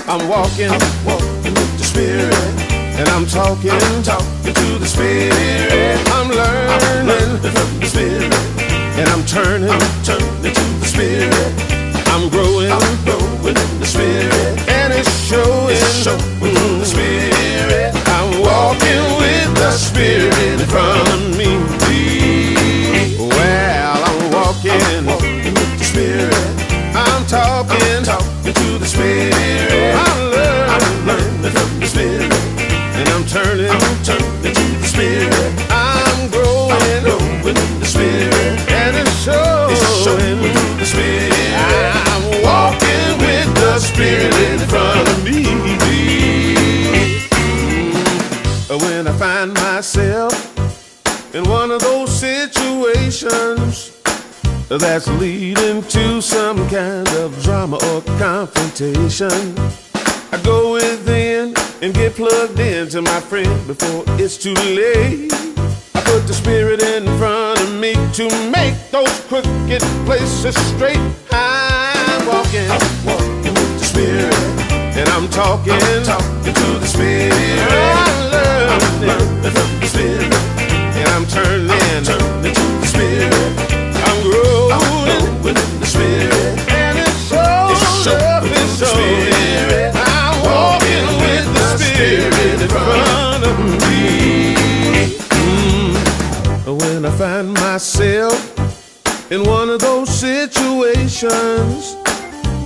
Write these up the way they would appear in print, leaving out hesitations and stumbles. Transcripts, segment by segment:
I'm walking with the Spirit, and I'm talking to the Spirit. I'm learning from the Spirit, and I'm turning to the Spirit. I'm growing in the Spirit, and it's showing the Spirit. I'm walking with the Spirit in front of me. Well, I'm walking with the Spirit. I'm talking to the Spirit. I'm learning from the Spirit, and I'm turning to the Spirit. I'm growing in the Spirit, and it's showing the Spirit. I'm walking with the Spirit in front of me. When I find myself in one of those situations that's leading to some kind of drama or confrontation, I go within and get plugged into my friend before it's too late. I put the Spirit in front of me to make those crooked places straight. I'm walking with the Spirit, and I'm talking to the Spirit. I'm learning from the Spirit, and I'm turning to the Spirit. I'm growing in the Spirit, and it's showing the Spirit. I'm walking with the Spirit in front of me. When I find myself in one of those situations,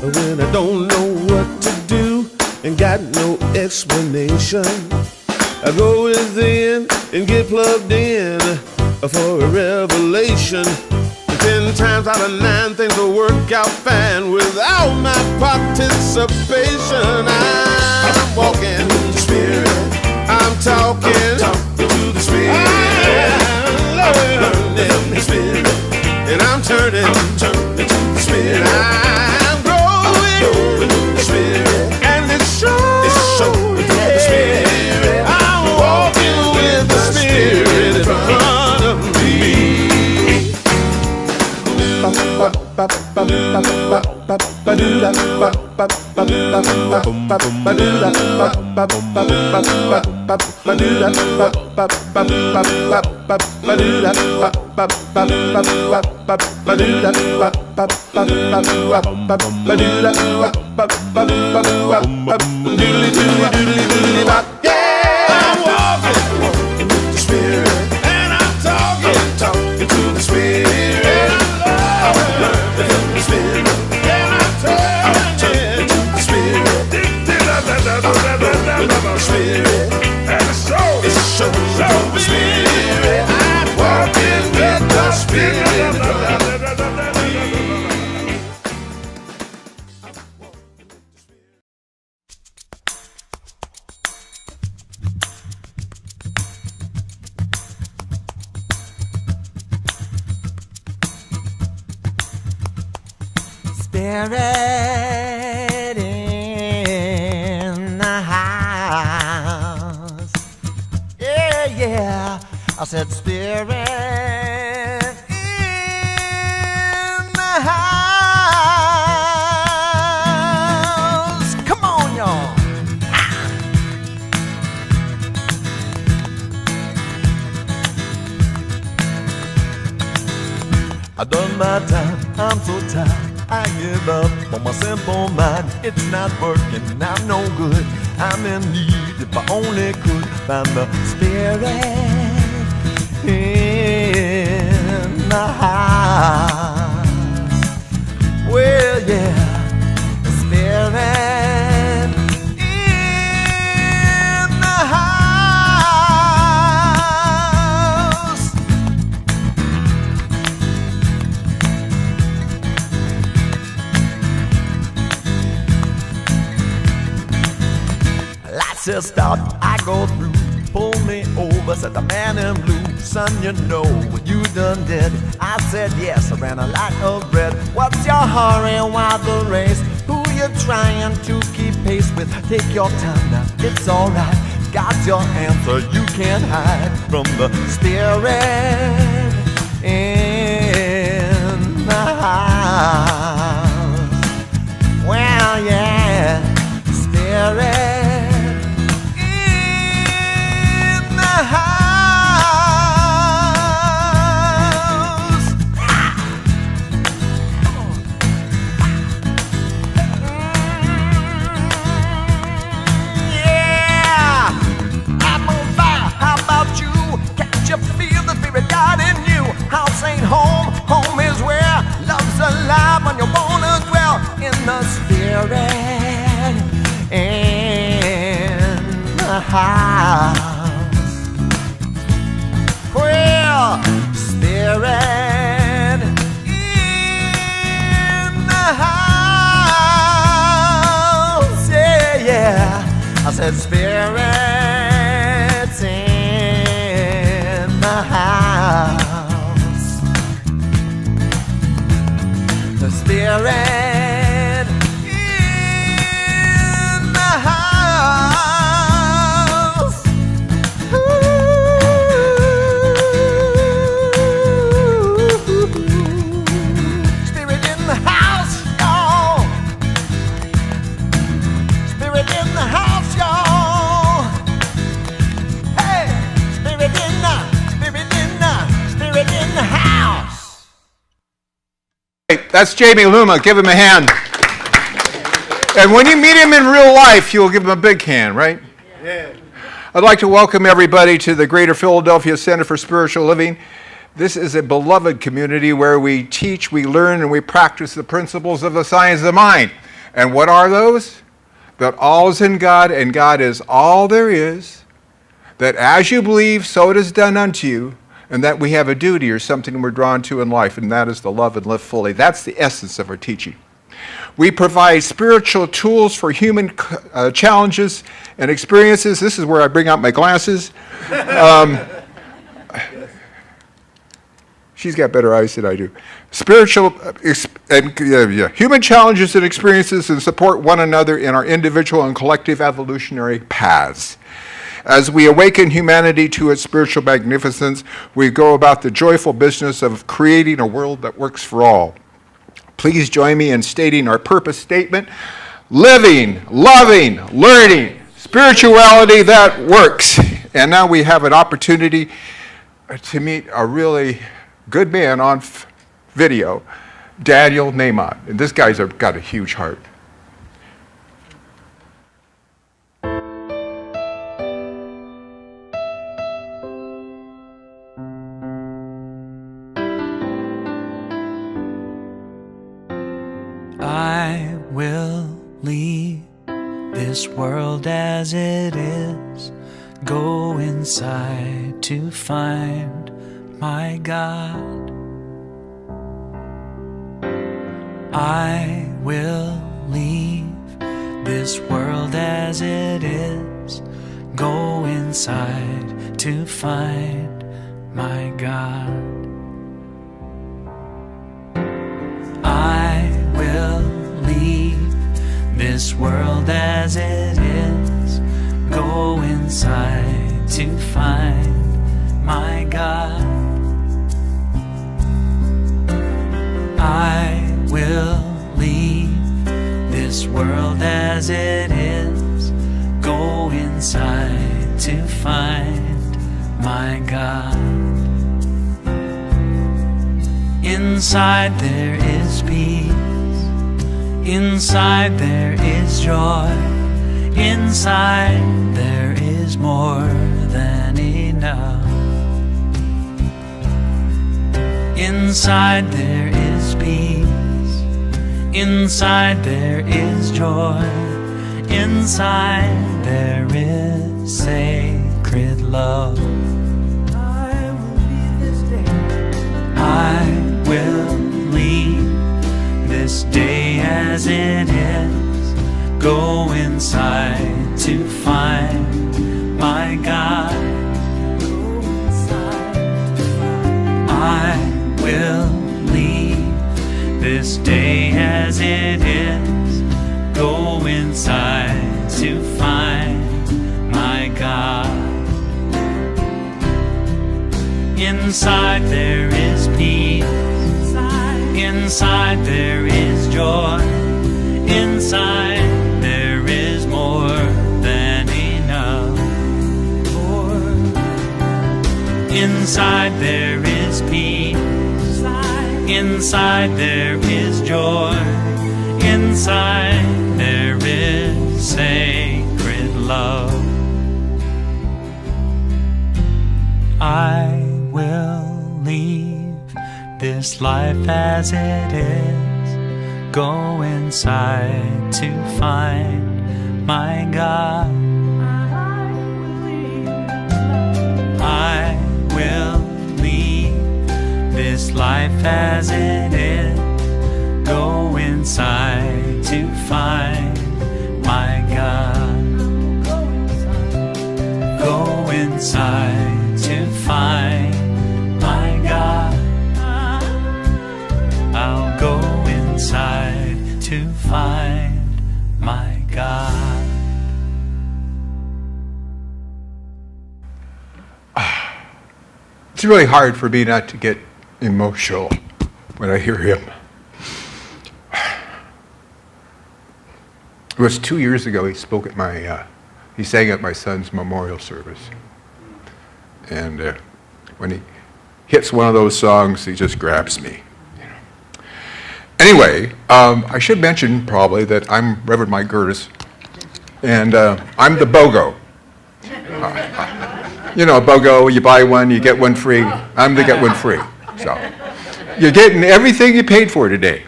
when I don't know what to do and got no explanation, I go within and get plugged in for a revelation. 10 times out of 9 things will work out fine without my participation. I'm walking with the Spirit. I'm talking to the Spirit. I'm learning the Spirit, and I'm turning to the Spirit. I'm growing with the Spirit, and it's showing the Spirit. I'm walking with the Spirit in front of me. Spirit in the house. Yeah, yeah. I said Spirit in the house. Come on, y'all. I done my time. I'm so tired. I give up on my simple mind. It's not working, I'm no good. I'm in need if I only could find the Spirit in the house. Well, yeah, the Spirit in the house. Lights just stop, I go through. Pull me over, said the man in blue. Son, you know what you done did. I said yes, I ran a lot of red. What's your hurry, why the race? Who you trying to keep pace with? Take your time now, it's alright. Got your answer, you can't hide from the Spirit in the house. Well, yeah, Spirit in the spirit in the house. Well, spirit in the house. Yeah, yeah. I said spirits in the house. The spirit in the house. Ooh. Spirit in the house, y'all. Spirit in the house, y'all. Hey, spirit in the house. That's Jamie Luma. Give him a hand. And when you meet him in real life, you'll give him a big hand, right? Yeah. I'd like to welcome everybody to the Greater Philadelphia Center for Spiritual Living. This is a beloved community where we teach, we learn, and we practice the principles of the science of the mind. And what are those? That all is in God, and God is all there is. That as you believe, so it is done unto you. And that we have a duty or something we're drawn to in life, and that is to love and live fully. That's the essence of our teaching. We provide spiritual tools for human challenges and experiences. This is where I bring out my glasses. She's got better eyes than I do. Spiritual human challenges and experiences, and support one another in our individual and collective evolutionary paths. As we awaken humanity to its spiritual magnificence, we go about the joyful business of creating a world that works for all. Please join me in stating our purpose statement: living, loving, learning, spirituality that works. And now we have an opportunity to meet a really good man on video, Daniel Nahmod. And this guy's got a huge heart. I will leave this world as it is, go inside to find my God. I will leave this world as it is, go inside to find my God. I will leave this world as it is, go inside to find my God. I will leave this world as it is, go inside to find my God. Inside there is peace, inside there is joy, inside there is more than enough. Inside there is peace, inside there is joy, inside there is sacred love. I will leave this day, I will leave this day as it is, go inside to find my God. I will leave this day as it is, go inside to find my God. Inside there is peace, inside there is joy, inside there is more than enough. Inside there is peace, inside there is joy, inside there is sacred love. I will leave this life as it is, go inside to find my God. I will leave this life as it is, go inside to find my God. Go inside to find my God. I'll go inside to find my God. It's really hard for me not to get emotional when I hear him. It was 2 years ago he spoke at he sang at my son's memorial service. And when he hits one of those songs, he just grabs me. Anyway, I should mention probably that I'm Reverend Mike Gerdes, and I'm the BOGO. You know, BOGO, you buy one, you get one free. I'm the get one free. So you're getting everything you paid for today.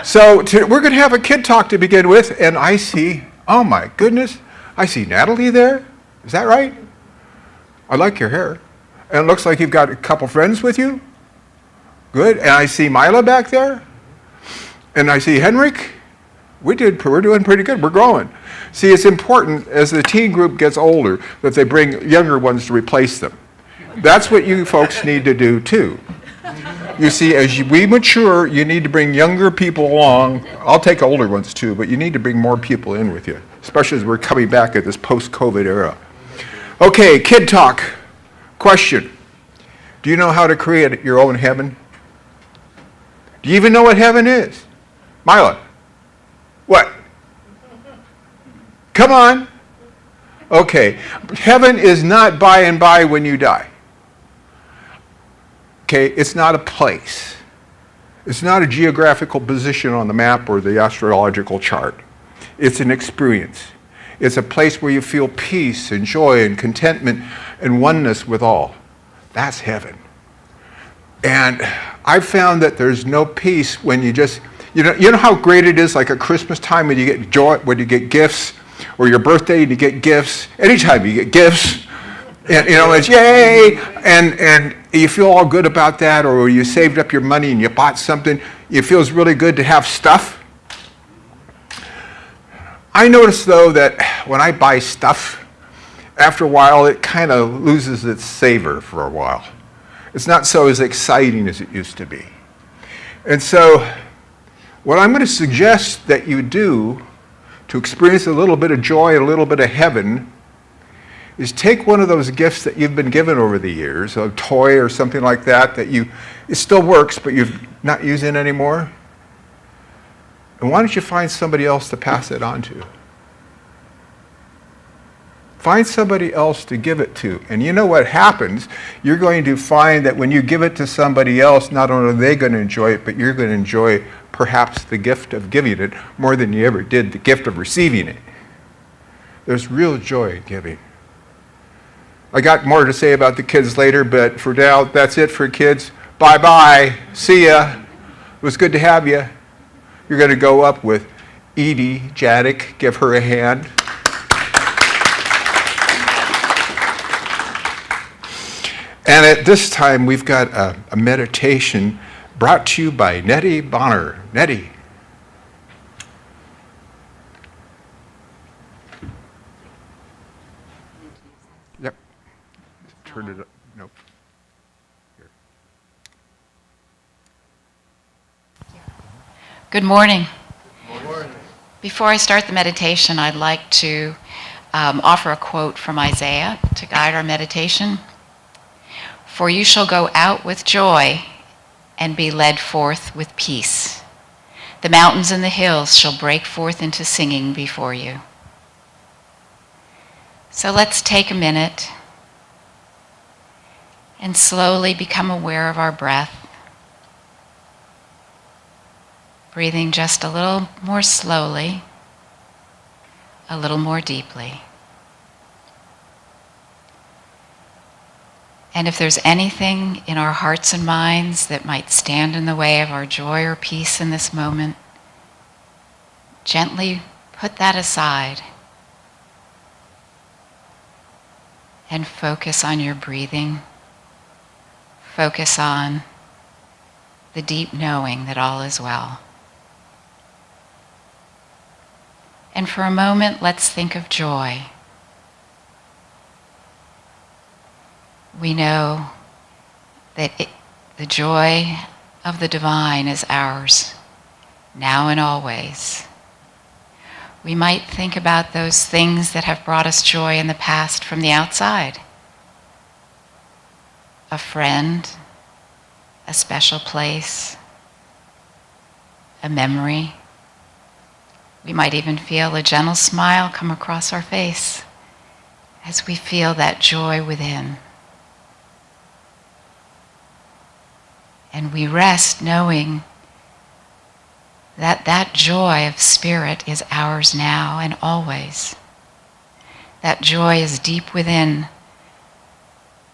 So we're going to have a kid talk to begin with, and I see, oh my goodness, I see Natalie there. Is that right? I like your hair. And it looks like you've got a couple friends with you. Good. And I see Mila back there. And I see Henrik. We're doing pretty good. We're growing. See, it's important as the teen group gets older that they bring younger ones to replace them. That's what you folks need to do too. You see, as we mature, you need to bring younger people along. I'll take older ones too, but you need to bring more people in with you, especially as we're coming back at this post-COVID era. Okay, kid talk. Question. Do you know how to create your own heaven? Do you even know what heaven is? Mila. What? Come on. Okay. Heaven is not by and by when you die. Okay, it's not a place. It's not a geographical position on the map or the astrological chart. It's an experience. It's a place where you feel peace and joy and contentment and oneness with all. That's heaven. And I've found that there's no peace when you just, you know how great it is like at Christmas time when you get joy, when you get gifts, or your birthday and you get gifts. Anytime you get gifts, and it's yay, and you feel all good about that, or you saved up your money and you bought something. It feels really good to have stuff. I notice though that when I buy stuff, after a while it kind of loses its savor for a while. It's not so as exciting as it used to be. And so what I'm going to suggest that you do to experience a little bit of joy, a little bit of heaven, is take one of those gifts that you've been given over the years, a toy or something like that, it still works, but you're not using anymore. And why don't you find somebody else to pass it on to? Find somebody else to give it to. And you know what happens? You're going to find that when you give it to somebody else, not only are they going to enjoy it, but you're going to enjoy perhaps the gift of giving it more than you ever did the gift of receiving it. There's real joy in giving. I got more to say about the kids later, but for now, that's it for kids. Bye-bye. See ya. It was good to have you. You're going to go up with Edie Jadek. Give her a hand. And at this time, we've got a meditation brought to you by Nettie Bonner. Nettie. Yep. Turn it up. Nope. Here. Good morning. Good morning. Before I start the meditation, I'd like to offer a quote from Isaiah to guide our meditation. For you shall go out with joy and be led forth with peace. The mountains and the hills shall break forth into singing before you. So let's take a minute and slowly become aware of our breath. Breathing just a little more slowly, a little more deeply. And if there's anything in our hearts and minds that might stand in the way of our joy or peace in this moment, gently put that aside and focus on your breathing. Focus on the deep knowing that all is well. And for a moment, let's think of joy. We know that the joy of the divine is ours, now and always. We might think about those things that have brought us joy in the past from the outside. A friend, a special place, a memory. We might even feel a gentle smile come across our face as we feel that joy within. And we rest knowing that that joy of spirit is ours now and always. That joy is deep within,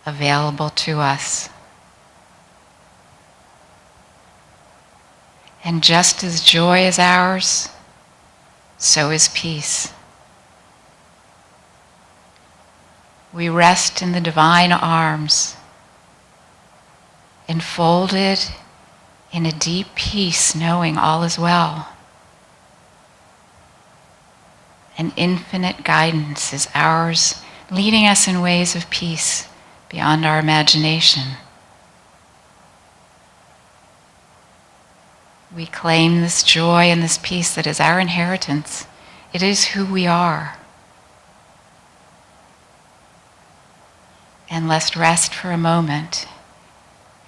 available to us. And just as joy is ours, so is peace. We rest in the divine arms, enfolded in a deep peace, knowing all is well. An infinite guidance is ours, leading us in ways of peace beyond our imagination. We claim this joy and this peace that is our inheritance. It is who we are. And let's rest for a moment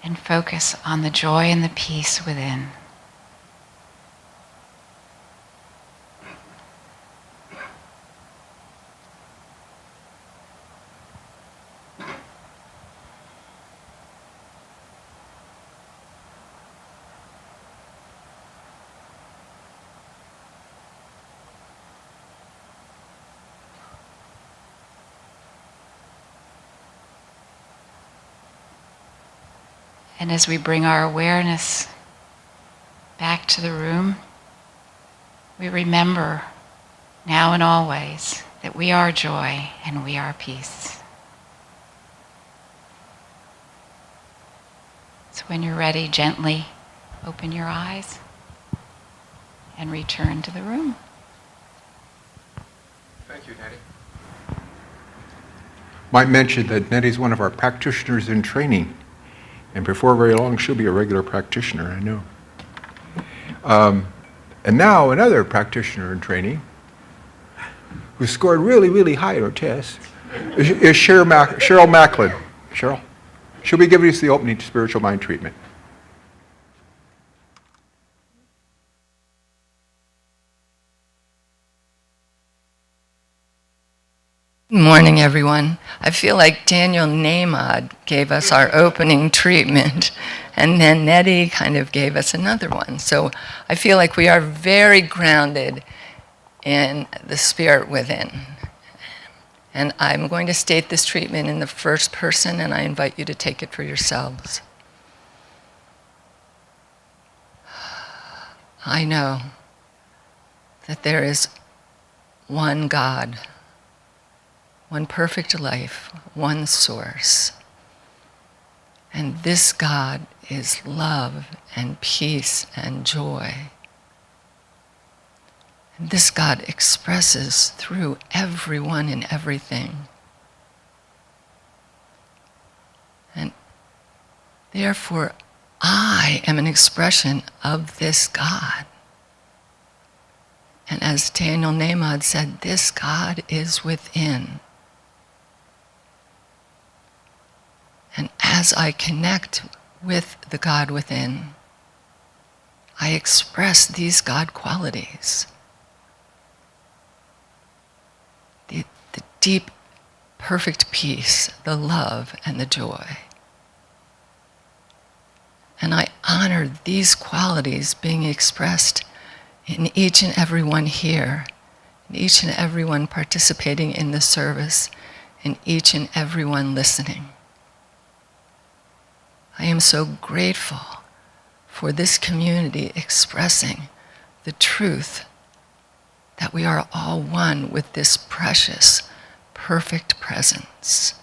and focus on the joy and the peace within. And as we bring our awareness back to the room, we remember now and always that we are joy and we are peace. So when you're ready, gently open your eyes and return to the room. Thank you, Nettie. Might mention that Nettie's one of our practitioners in training. And before very long, she'll be a regular practitioner, I know. And now another practitioner in training who scored really, really high on her test is Cheryl Macklin. Cheryl? She'll be giving us the opening spiritual mind treatment. Good morning, everyone. I feel like Daniel Nahmad gave us our opening treatment, and then Nettie kind of gave us another one. So I feel like we are very grounded in the spirit within. And I'm going to state this treatment in the first person, and I invite you to take it for yourselves. I know that there is one God, one perfect life, one source. And this God is love and peace and joy. And this God expresses through everyone and everything. And therefore, I am an expression of this God. And as Daniel Nahmad said, this God is within. And as I connect with the God within, I express these God qualities. The deep, perfect peace, the love, and the joy. And I honor these qualities being expressed in each and every one here, in each and every one participating in the service, in each and every one listening. I am so grateful for this community expressing the truth that we are all one with this precious, perfect presence.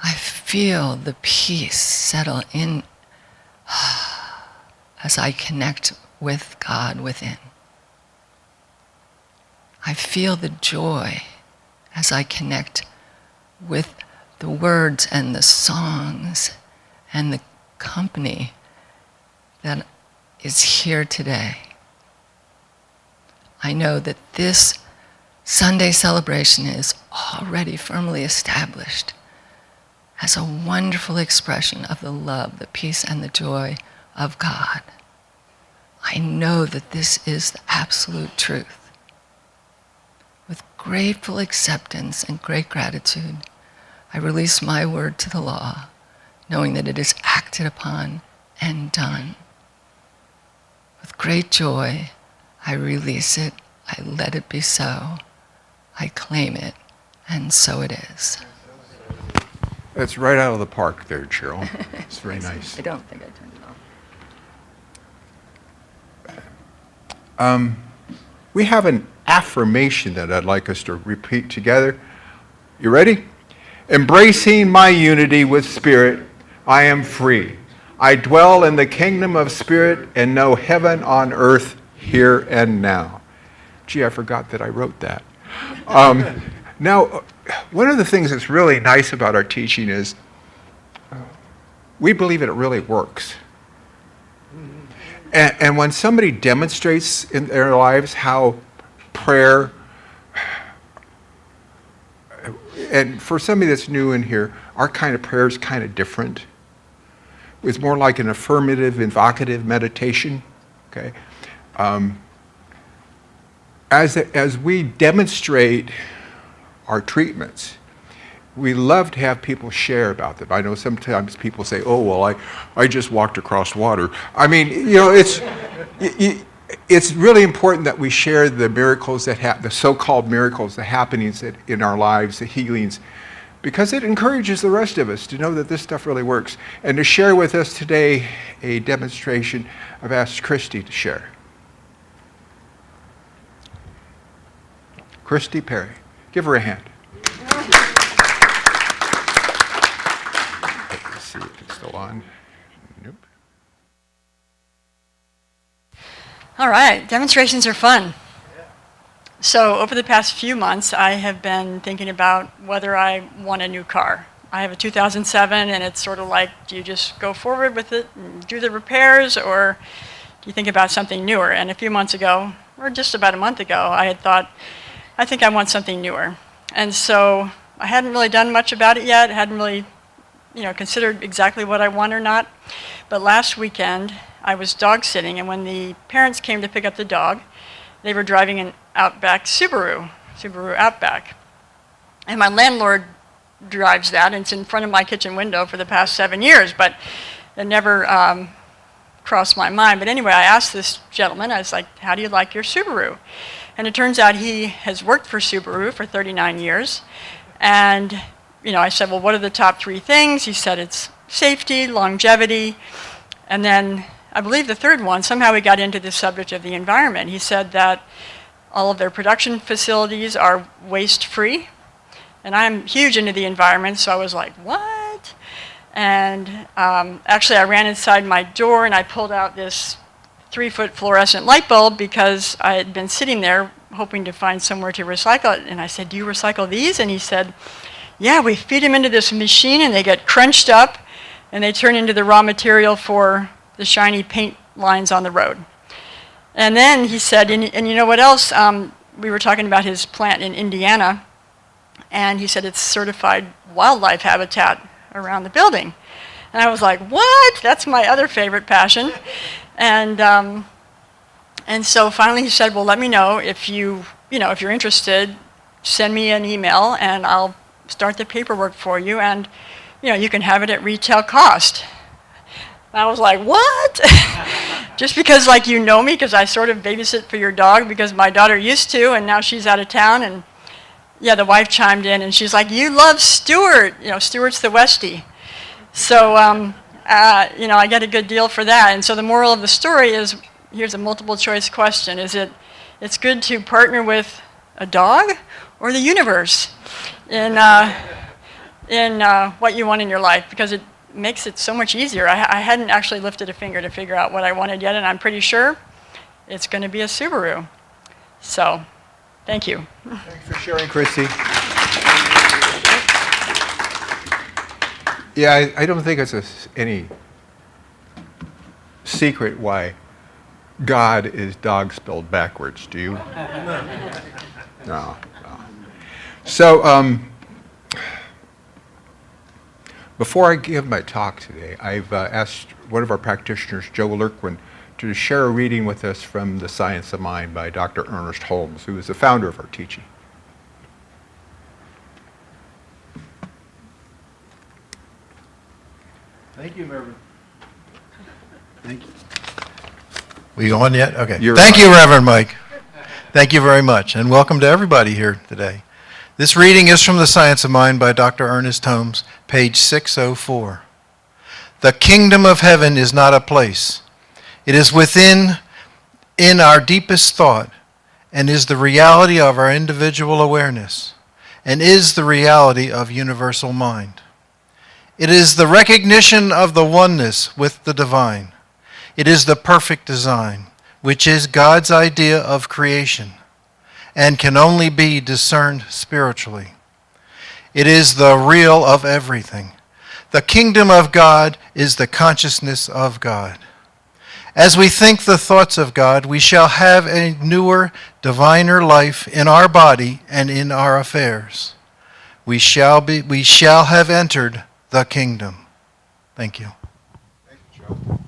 I feel the peace settle in as I connect with God within. I feel the joy as I connect with the words and the songs and the company that is here today. I know that this Sunday celebration is already firmly established as a wonderful expression of the love, the peace, and the joy of God. I know that this is the absolute truth. With grateful acceptance and great gratitude, I release my word to the law, knowing that it is acted upon and done. With great joy, I release it, I let it be so, I claim it, and so it is. That's right out of the park there, Cheryl. It's very nice. I don't think I turned it off. We have an affirmation that I'd like us to repeat together. You ready? Embracing my unity with Spirit, I am free. I dwell in the kingdom of Spirit and know heaven on earth here and now. Gee, I forgot that I wrote that. Now, one of the things that's really nice about our teaching is we believe it really works. And when somebody demonstrates in their lives how prayer, and for somebody that's new in here, our kind of prayer is kind of different. It's more like an affirmative, evocative meditation. Okay, as we demonstrate our treatments, we love to have people share about them. I know sometimes people say, "Oh, well, I just walked across water." I mean, you know, it's really important that we share the miracles that the so-called miracles, the happenings that in our lives, the healings, because it encourages the rest of us to know that this stuff really works. And to share with us today a demonstration, I've asked Christy to share. Christy Perry. Give her a hand. Let's see if it's still on. Nope. All right, demonstrations are fun. So over the past few months, I have been thinking about whether I want a new car. I have a 2007, and it's sort of like, do you just go forward with it and do the repairs, or do you think about something newer? And a few months ago, or just about a month ago, I had thought, I think I want something newer. And so I hadn't really done much about it yet, hadn't really, considered exactly what I want or not. But last weekend, I was dog sitting, and when the parents came to pick up the dog, they were driving an Outback Subaru Outback. And my landlord drives that, and it's in front of my kitchen window for the past 7 years, but it never crossed my mind. But anyway, I asked this gentleman, I was like, how do you like your Subaru? And it turns out he has worked for Subaru for 39 years. And, I said, well, what are the top 3 things? He said it's safety, longevity, and then I believe the third one, somehow we got into the subject of the environment. He said that all of their production facilities are waste-free. And I'm huge into the environment, so I was like, what? And actually, I ran inside my door and I pulled out this 3-foot fluorescent light bulb because I had been sitting there hoping to find somewhere to recycle it. And I said, do you recycle these? And he said, yeah, we feed them into this machine and they get crunched up and they turn into the raw material for the shiny paint lines on the road. And then he said, and you know what else? We were talking about his plant in Indiana, and he said it's certified wildlife habitat around the building. And I was like, what? That's my other favorite passion. And so finally he said, well, let me know if you're interested, send me an email and I'll start the paperwork for you, and you can have it at retail cost. And I was like, what? Just because me, because I sort of babysit for your dog because my daughter used to, and now she's out of town, and yeah, the wife chimed in, and she's like, "You love Stuart. You know, Stuart's the Westie." So, you know, I get a good deal for that. And so the moral of the story is, here's a multiple choice question. It's good to partner with a dog or the universe in what you want in your life, because it makes it so much easier. I hadn't actually lifted a finger to figure out what I wanted yet, and I'm pretty sure it's going to be a Subaru. So, thank you. Thanks for sharing, Chrissy. Yeah, I don't think it's any secret why God is dog spelled backwards, do you? No. So, before I give my talk today, I've asked one of our practitioners, Joe Lurquin, to share a reading with us from The Science of Mind by Dr. Ernest Holmes, who is the founder of our teaching. Thank you, Reverend. Thank you. We on yet? Okay. Thank you, Reverend Mike. Thank you very much, and welcome to everybody here today. This reading is from The Science of Mind by Dr. Ernest Holmes, page 604. The kingdom of heaven is not a place. It is within, in our deepest thought, and is the reality of our individual awareness, and is the reality of universal mind. It is the recognition of the oneness with the divine. It is the perfect design, which is God's idea of creation, and can only be discerned spiritually. It is the real of everything. The kingdom of God is the consciousness of God. As we think the thoughts of God, we shall have a newer, diviner life in our body and in our affairs. We shall have entered the kingdom. Thank you. Thank you, Joe.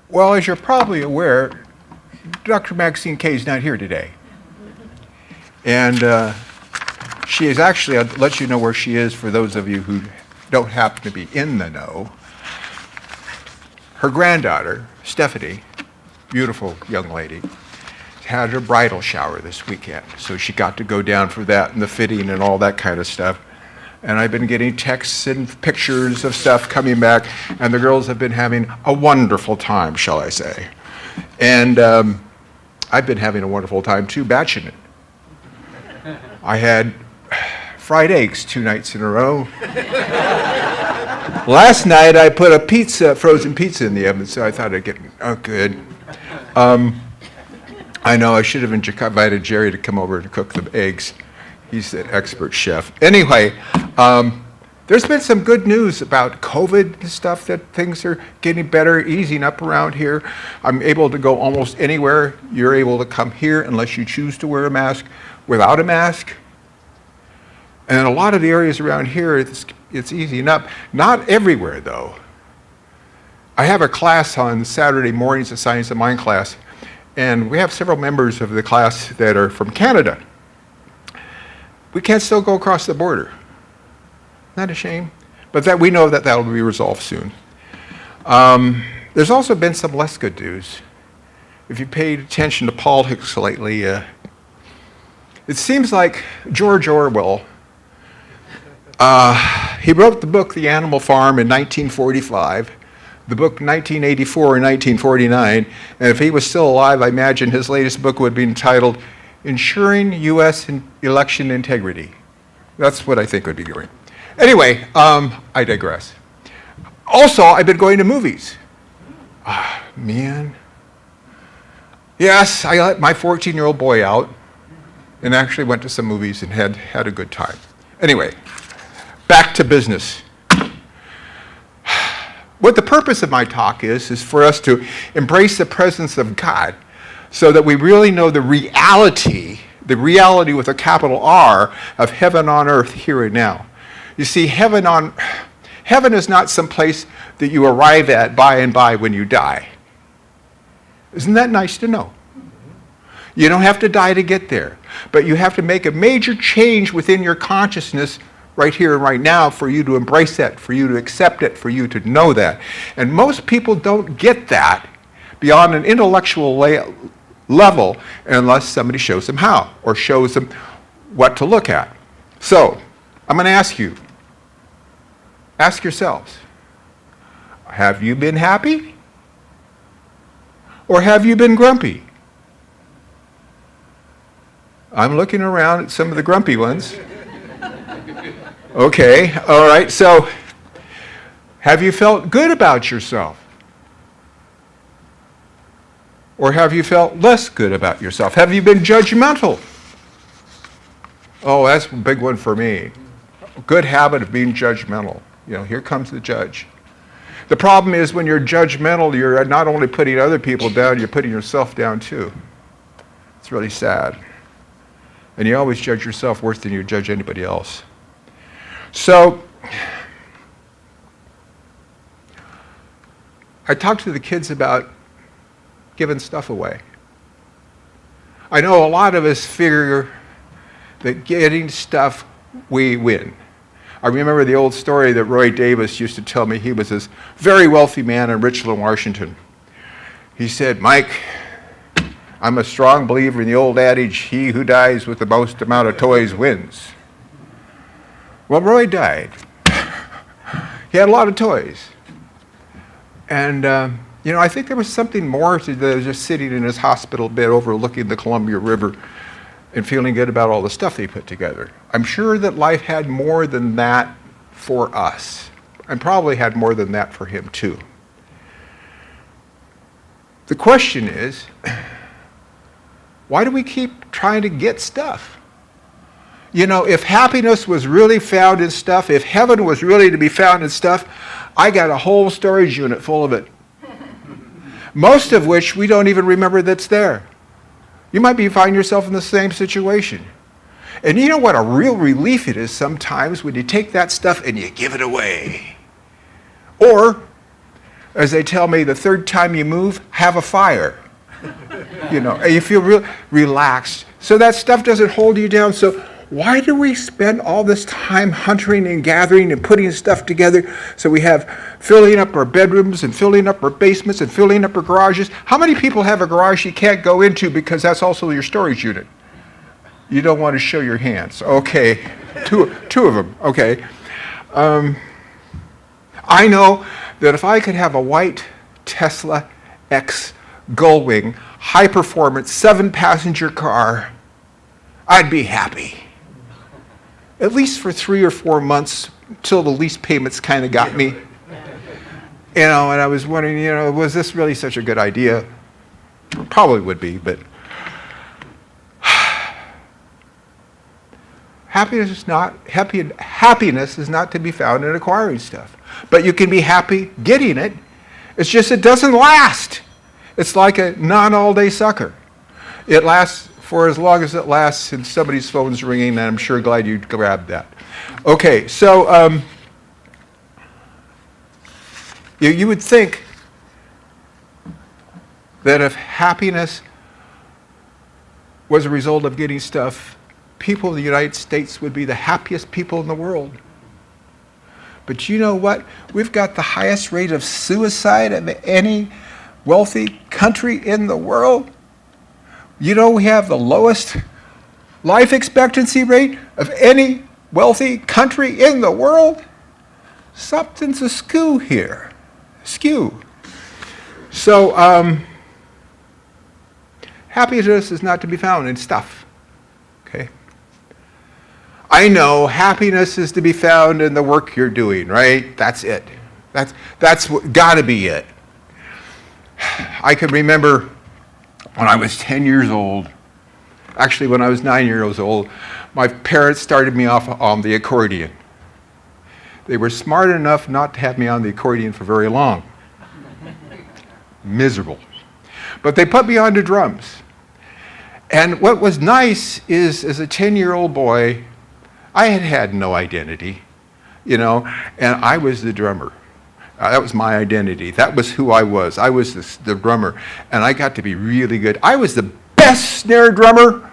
Well, as you're probably aware, Dr. Maxine Kay is not here today. And she is actually, I'll let you know where she is for those of you who don't happen to be in the know. Her granddaughter, Stephanie, beautiful young lady, had her bridal shower this weekend. So she got to go down for that and the fitting and all that kind of stuff. And I've been getting texts and pictures of stuff coming back, and the girls have been having a wonderful time, shall I say. And I've been having a wonderful time too, batching it. I had fried eggs 2 nights in a row. Last night I put a frozen pizza in the oven, so I thought I'd get, oh good. I know I should have invited Jerry to come over to cook the eggs. He's an expert chef. Anyway, there's been some good news about COVID and stuff, that things are getting better, easing up around here. I'm able to go almost anywhere. You're able to come here unless you choose to wear a mask, without a mask. And a lot of the areas around here, it's easing up. Not everywhere, though. I have a class on Saturday mornings, a Science of Mind class, and we have several members of the class that are from Canada. We can't still go across the border. Not a shame, but that we know that will be resolved soon. There's also been some less good news. If you paid attention to politics lately, it seems like George Orwell, he wrote the book The Animal Farm in 1945, the book 1984 and 1949, and if he was still alive, I imagine his latest book would be entitled Ensuring U.S. Election Integrity. That's what I think would be doing. Anyway, I digress. Also, I've been going to movies. Man. Yes, I let my 14-year-old boy out and actually went to some movies and had a good time. Anyway, back to business. What the purpose of my talk is for us to embrace the presence of God so that we really know the reality with a capital R of heaven on earth here and now. You see, heaven is not some place that you arrive at by and by when you die. Isn't that nice to know? You don't have to die to get there, but you have to make a major change within your consciousness right here and right now for you to embrace that, for you to accept it, for you to know that. And most people don't get that beyond an intellectual level unless somebody shows them how or shows them what to look at. So, I'm going to ask you, ask yourselves, have you been happy? Or have you been grumpy? I'm looking around at some of the grumpy ones. Okay, all right, so have you felt good about yourself? Or have you felt less good about yourself? Have you been judgmental? Oh, that's a big one for me. Good habit of being judgmental. You know, here comes the judge. The problem is when you're judgmental, you're not only putting other people down, you're putting yourself down too. It's really sad. And you always judge yourself worse than you judge anybody else. So, I talked to the kids about giving stuff away. I know a lot of us figure that getting stuff, we win. I remember the old story that Roy Davis used to tell me. He was this very wealthy man in Richland, Washington. He said, Mike, I'm a strong believer in the old adage, he who dies with the most amount of toys wins. Well, Roy died. He had a lot of toys. And, I think there was something more to just sitting in his hospital bed overlooking the Columbia River and feeling good about all the stuff he put together. I'm sure that life had more than that for us, and probably had more than that for him too. The question is, why do we keep trying to get stuff? You know, if happiness was really found in stuff, if heaven was really to be found in stuff, I got a whole storage unit full of it. Most of which we don't even remember that's there. You might be finding yourself in the same situation. And you know what a real relief it is sometimes when you take that stuff and you give it away. Or, as they tell me, the third time you move, have a fire. And you feel real relaxed. So that stuff doesn't hold you down. So why do we spend all this time hunting and gathering and putting stuff together so we have filling up our bedrooms and filling up our basements and filling up our garages? How many people have a garage you can't go into because that's also your storage unit? You don't want to show your hands. Okay, two of them, okay. I know that if I could have a white Tesla X Gullwing, high-performance, 7-passenger car, I'd be happy. At least for 3 or 4 months, till the lease payments kind of got me. And I was wondering, was this really such a good idea? Probably would be, but happiness is not to be found in acquiring stuff. But you can be happy getting it. It's just it doesn't last. It's like a non-all-day sucker. It lasts for as long as it lasts, and somebody's phone's ringing, and I'm sure glad you grabbed that. Okay, so you would think that if happiness was a result of getting stuff, people in the United States would be the happiest people in the world. But you know what? We've got the highest rate of suicide of any wealthy country in the world. You know, we have the lowest life expectancy rate of any wealthy country in the world. Something's askew here. Askew. So, happiness is not to be found in stuff. Okay? I know happiness is to be found in the work you're doing, right? That's it. That's gotta be it. I can remember when I was 10 years old, actually when I was 9 years old, my parents started me off on the accordion. They were smart enough not to have me on the accordion for very long. Miserable. But they put me on the drums. And what was nice is, as a 10-year-old boy, I had no identity, and I was the drummer. That was my identity. That was who I was. I was the drummer, and I got to be really good. I was the best snare drummer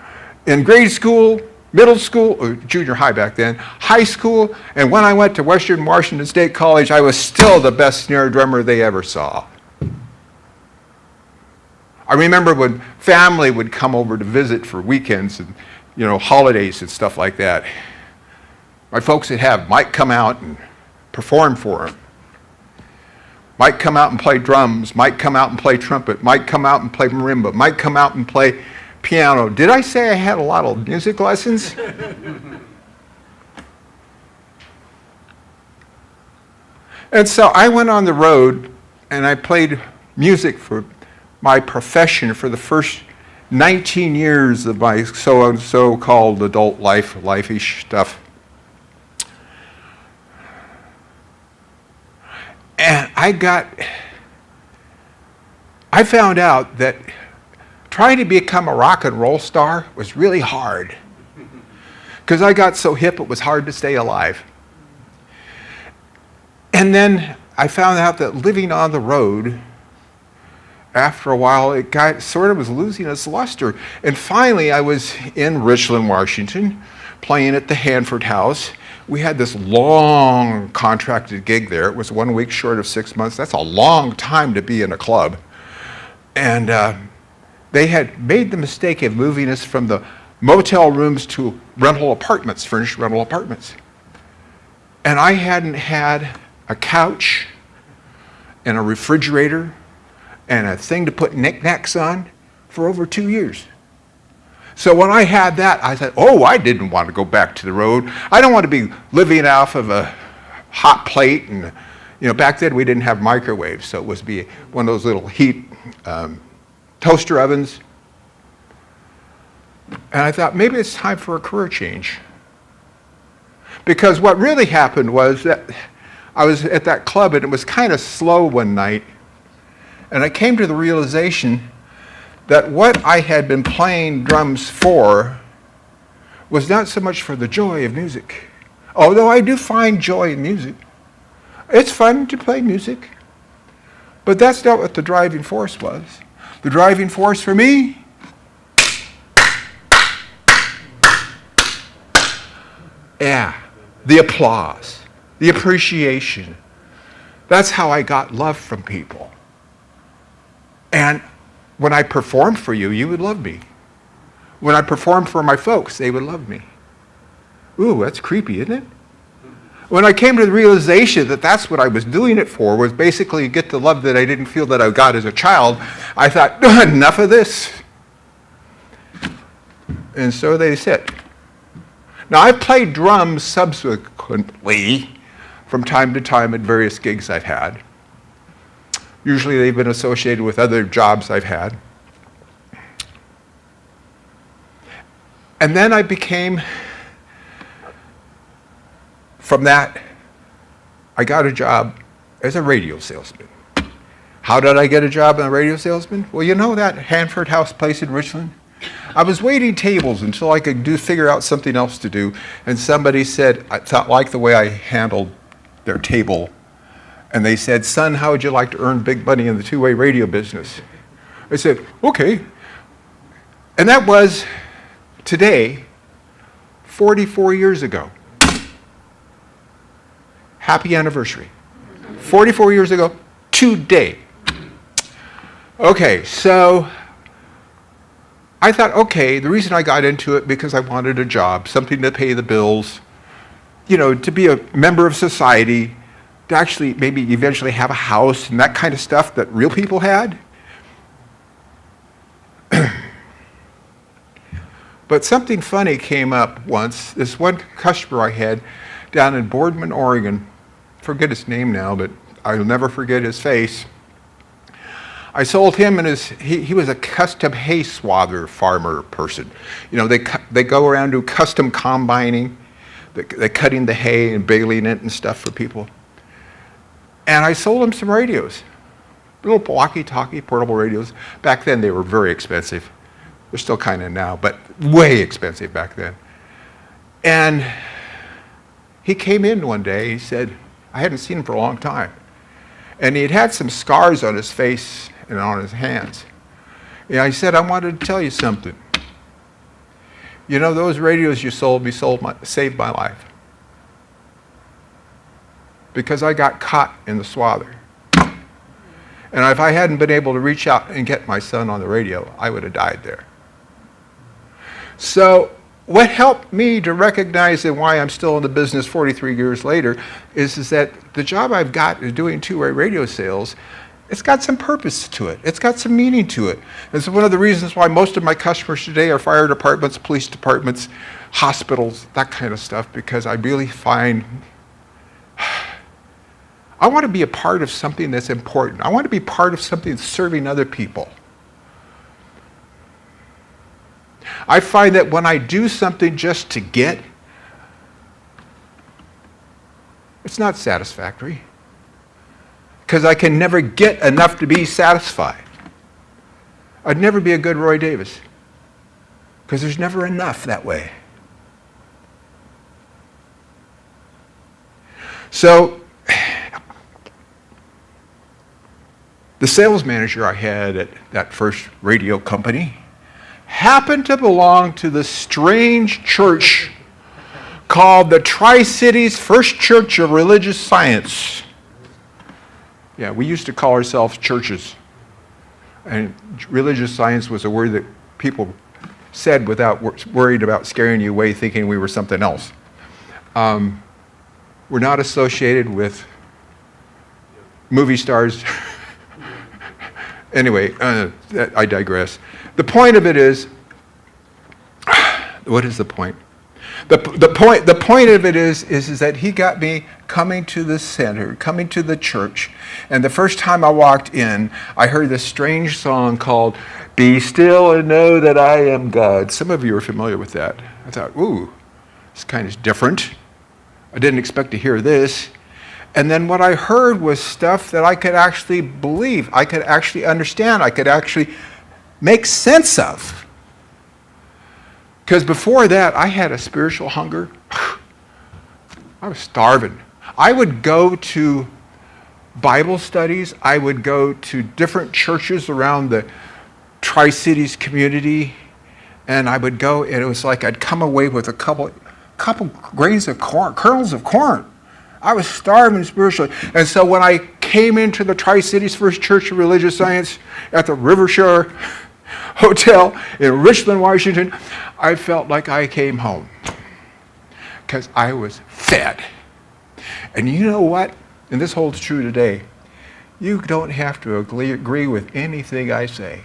in grade school, middle school, or junior high back then, high school, and when I went to Western Washington State College, I was still the best snare drummer they ever saw. I remember when family would come over to visit for weekends and, holidays and stuff like that. My folks would have Mike come out and perform for them. Mike come out and play drums. Mike come out and play trumpet. Mike come out and play marimba. Mike come out and play piano. Did I say I had a lot of music lessons? And so I went on the road and I played music for my profession for the first 19 years of my so-called adult life-ish stuff. And I found out that trying to become a rock and roll star was really hard. Because I got so hip, it was hard to stay alive. And then I found out that living on the road, after a while, it was losing its luster. And finally, I was in Richland, Washington, playing at the Hanford House. We had this long contracted gig there. It was 1 week short of 6 months. That's a long time to be in a club. And they had made the mistake of moving us from the motel rooms to rental apartments, furnished rental apartments. And I hadn't had a couch and a refrigerator and a thing to put knickknacks on for over 2 years. So when I had that, I said, I didn't want to go back to the road. I don't want to be living off of a hot plate. And, back then we didn't have microwaves, so it was one of those little heat toaster ovens. And I thought, maybe it's time for a career change. Because what really happened was that I was at that club and it was kind of slow one night. And I came to the realization that what I had been playing drums for was not so much for the joy of music. Although I do find joy in music. It's fun to play music. But that's not what the driving force was. The driving force for me the applause, the appreciation. That's how I got love from people. And when I performed for you, you would love me. When I performed for my folks, they would love me. Ooh, that's creepy, isn't it? When I came to the realization that that's what I was doing it for, was basically get the love that I didn't feel that I got as a child, I thought, enough of this. And so they said. Now, I've played drums subsequently from time to time at various gigs I've had. Usually they've been associated with other jobs I've had. And then I became, from that, I got a job as a radio salesman. How did I get a job as a radio salesman? Well, you know that Hanford House place in Richland? I was waiting tables until I could figure out something else to do, and somebody said, I thought like the way I handled their table, and they said, son, how would you like to earn big money in the two-way radio business? I said, okay. And that was today, 44 years ago. Happy anniversary. 44 years ago, today. Okay, so I thought, okay, the reason I got into it because I wanted a job, something to pay the bills, to be a member of society, to actually maybe eventually have a house and that kind of stuff that real people had. But something funny came up once. This one customer I had down in Boardman, Oregon, forget his name now, but I'll never forget his face. I sold him, and he was a custom hay swather farmer person. They go around do custom combining, they're cutting the hay and baling it and stuff for people. And I sold him some radios, little walkie-talkie portable radios. Back then they were very expensive. They're still kind of now, but way expensive back then. And he came in one day, he said, I hadn't seen him for a long time. And he had some scars on his face and on his hands. And I said, I wanted to tell you something. Those radios you sold me saved my life. Because I got caught in the swather. And if I hadn't been able to reach out and get my son on the radio, I would have died there. So what helped me to recognize and why I'm still in the business 43 years later is that the job I've got is doing two-way radio sales. It's got some purpose to it. It's got some meaning to it. It's one of the reasons why most of my customers today are fire departments, police departments, hospitals, that kind of stuff, because I really find I want to be a part of something that's important. I want to be part of something that's serving other people. I find that when I do something just to get, it's not satisfactory. Because I can never get enough to be satisfied. I'd never be a good Roy Davis. Because there's never enough that way. So, the sales manager I had at that first radio company happened to belong to the strange church called the Tri-Cities First Church of Religious Science. Yeah, we used to call ourselves churches. And religious science was a word that people said without worried about scaring you away, thinking we were something else. We're not associated with movie stars. Anyway, I digress. The point of it is, what is the point? The point of it is that he got me coming to the center, coming to the church. And the first time I walked in, I heard this strange song called "Be Still and Know That I Am God." Some of you are familiar with that. I thought, ooh, it's kind of different. I didn't expect to hear this. And then what I heard was stuff that I could actually believe, I could actually understand, I could actually make sense of. Because before that, I had a spiritual hunger. I was starving. I would go to Bible studies. I would go to different churches around the Tri-Cities community. And I would go, and it was like I'd come away with a couple grains of corn, kernels of corn. I was starving spiritually. And so when I came into the Tri-Cities First Church of Religious Science at the Rivershore Hotel in Richland, Washington, I felt like I came home because I was fed. And you know what? And this holds true today. You don't have to agree with anything I say.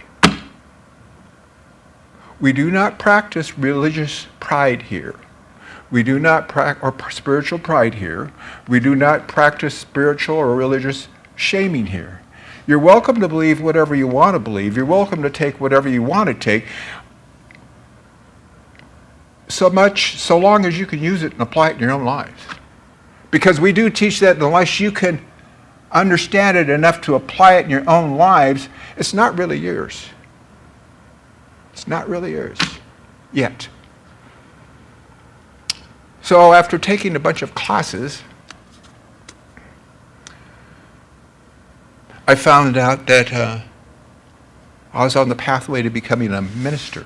We do not practice religious pride here. We do not practice spiritual pride here. We do not practice spiritual or religious shaming here. You're welcome to believe whatever you want to believe. You're welcome to take whatever you want to take, so long as you can use it and apply it in your own lives. Because we do teach that unless you can understand it enough to apply it in your own lives, it's not really yours. It's not really yours yet. So after taking a bunch of classes, I found out that I was on the pathway to becoming a minister.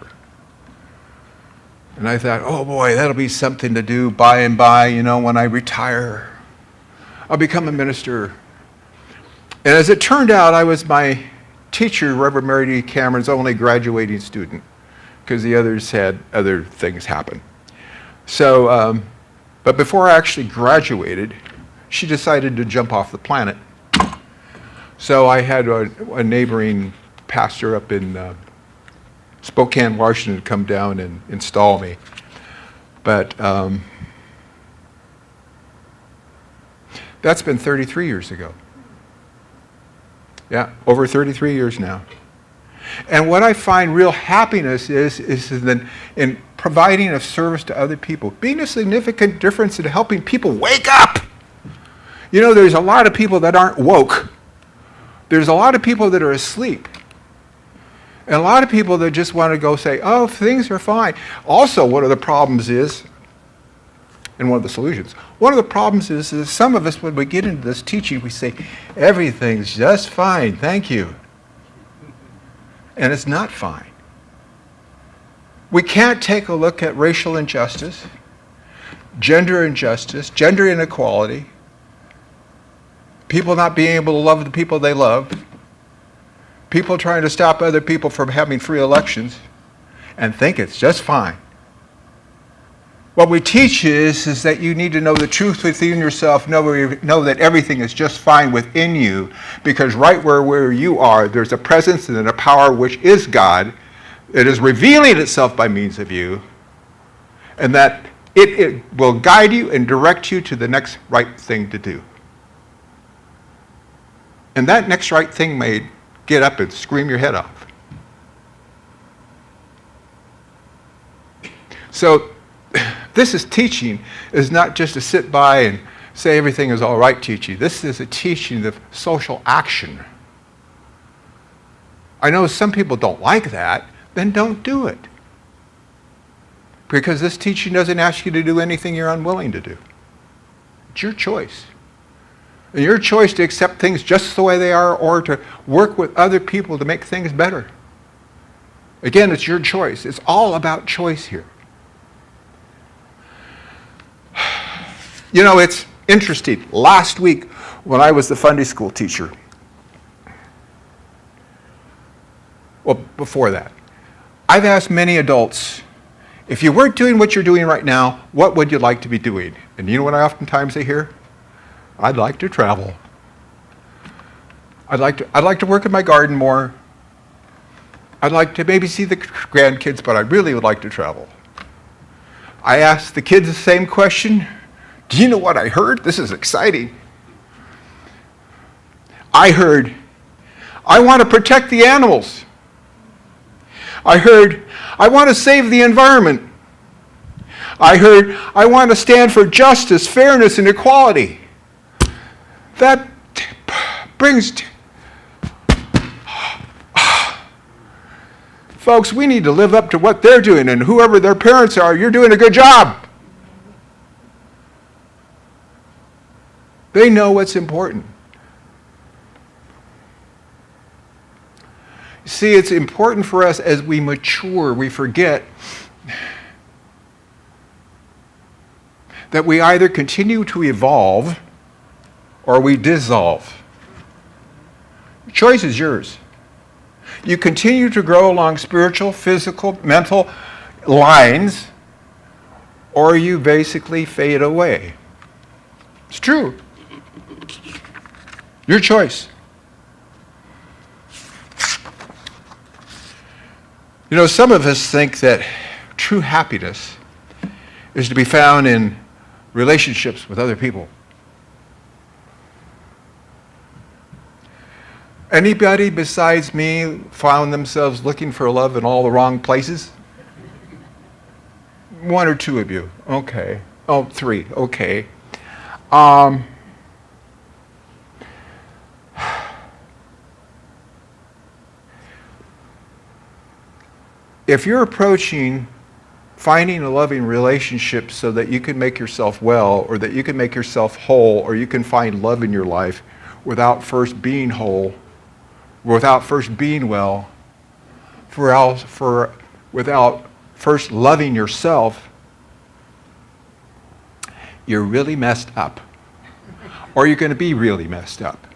And I thought, oh boy, that'll be something to do by and by, when I retire. I'll become a minister. And as it turned out, I was my teacher, Reverend Mary D. Cameron's only graduating student, because the others had other things happen. So, but before I actually graduated, she decided to jump off the planet. So I had a neighboring pastor up in Spokane, Washington, come down and install me. But that's been 33 years ago. Yeah, over 33 years now. And what I find real happiness is in providing a service to other people, being a significant difference in helping people wake up. There's a lot of people that aren't woke. There's a lot of people that are asleep. And a lot of people that just want to go say, oh, things are fine. Also, one of the problems is, and one of the solutions, one of the problems is some of us, when we get into this teaching, we say, everything's just fine, thank you. And it's not fine. We can't take a look at racial injustice, gender injustice, gender inequality, people not being able to love the people they love, People trying to stop other people from having free elections and think it's just fine. What we teach is that you need to know the truth within yourself, know that everything is just fine within you, because right where you are, there's a presence and a power which is God. It is revealing itself by means of you, and that it will guide you and direct you to the next right thing to do. And that next right thing may get up and scream your head off. So this is teaching, is not just to sit by and say everything is all right teaching. This is a teaching of social action. I know some people don't like that, then don't do it. Because this teaching doesn't ask you to do anything you're unwilling to do. It's your choice. And your choice to accept things just the way they are, or to work with other people to make things better. Again, it's your choice. It's all about choice here. You know, it's interesting. Last week, when I was the Sunday school teacher, well, before that, I've asked many adults, if you weren't doing what you're doing right now, what would you like to be doing? And you know what I oftentimes say here? I'd like to travel. I'd like to work in my garden more. I'd like to maybe see the grandkids, but I really would like to travel. I asked the kids the same question. Do you know what I heard? This is exciting. I heard, I want to protect the animals. I heard, I want to save the environment. I heard, I want to stand for justice, fairness, and equality. That brings... Folks, we need to live up to what they're doing, and whoever their parents are, you're doing a good job. They know what's important. See, it's important for us as we mature, we forget that we either continue to evolve or we dissolve. The choice is yours. You continue to grow along spiritual, physical, mental lines, or you basically fade away. It's true. Your choice. You know, some of us think that true happiness is to be found in relationships with other people. Anybody besides me found themselves looking for love in all the wrong places? One or two of you. Okay. Oh, three. Okay. If you're approaching finding a loving relationship so that you can make yourself well, or that you can make yourself whole, or you can find love in your life without first being whole, without first being well, without first loving yourself, you're really messed up. Or you're going to be really messed up.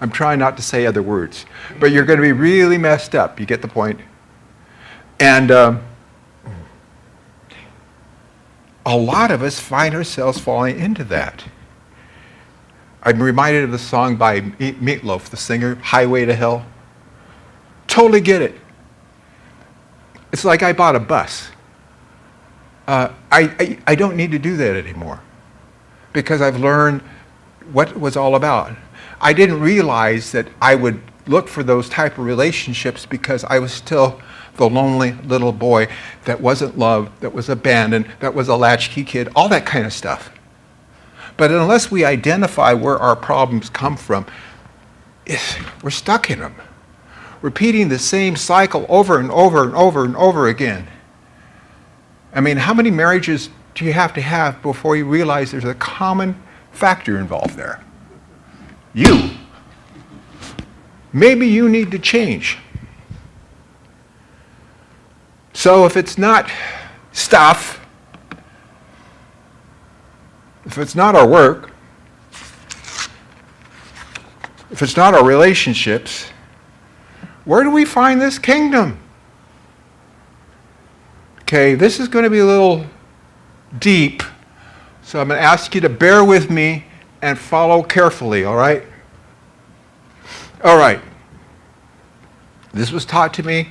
I'm trying not to say other words, but you're going to be really messed up. You get the point? And a lot of us find ourselves falling into that. I'm reminded of the song by Meatloaf, the singer, Highway to Hell. Totally get it. It's like I bought a bus. I don't need to do that anymore because I've learned what it was all about. I didn't realize that I would look for those type of relationships because I was still the lonely little boy that wasn't loved, that was abandoned, that was a latchkey kid, all that kind of stuff. But unless we identify where our problems come from, we're stuck in them, repeating the same cycle over and over and over and over again. I mean, how many marriages do you have to have before you realize there's a common factor involved there? You. Maybe you need to change. So if it's not stuff, if it's not our work, if it's not our relationships, Where do we find this kingdom? Okay, this is going to be a little deep, so I'm going to ask you to bear with me and follow carefully, all right? All right. This was taught to me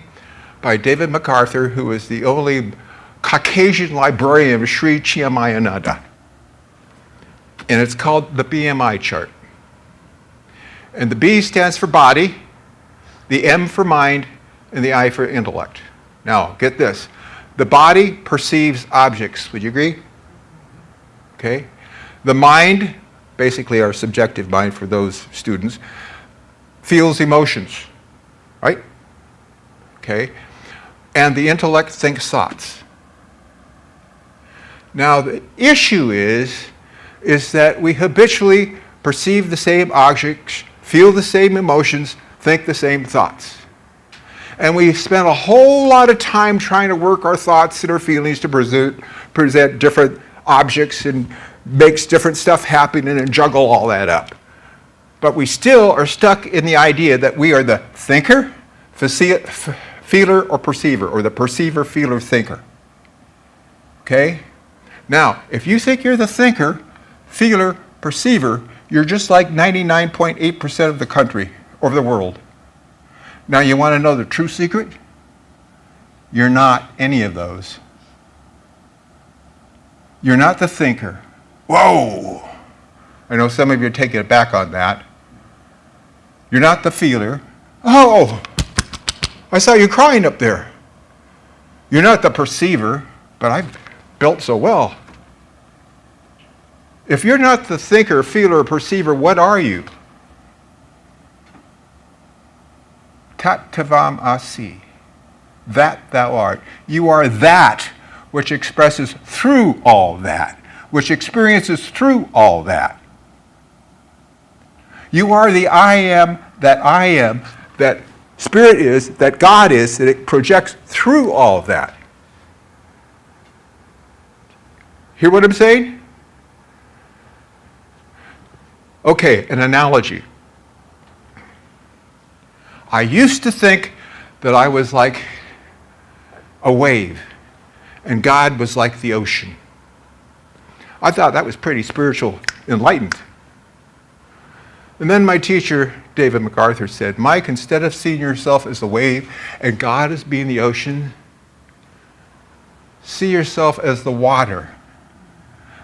by David MacArthur, who is the only Caucasian librarian of Sri Chiamayananda. And it's called the BMI chart. And the B stands for body, the M for mind, and the I for intellect. Now, get this. The body perceives objects. Would you agree? Okay. The mind, basically our subjective mind for those students, feels emotions, right? Okay. And the intellect thinks thoughts. Now, the issue is that we habitually perceive the same objects, feel the same emotions, think the same thoughts. And we spend a whole lot of time trying to work our thoughts and our feelings to present different objects and makes different stuff happen and juggle all that up. But we still are stuck in the idea that we are the thinker, feeler, or perceiver, or the perceiver, feeler, thinker. Okay? Now, if you think you're the thinker, feeler, perceiver, you're just like 99.8% of the country or the world. Now, you want to know the true secret? You're not any of those. You're not the thinker. Whoa! I know some of you are taking it back on that. You're not the feeler. Oh! I saw you crying up there. You're not the perceiver, but I've built so well. If you're not the thinker, feeler, or perceiver, what are you? Tat tavam asi. That thou art. You are that which expresses through all that, which experiences through all that. You are the I am, that Spirit is, that God is, that it projects through all that. Hear what I'm saying? Okay, an analogy. I used to think that I was like a wave and God was like the ocean. I thought that was pretty spiritual, enlightened. And then my teacher, David MacArthur, said, Mike, instead of seeing yourself as the wave and God as being the ocean, see yourself as the water.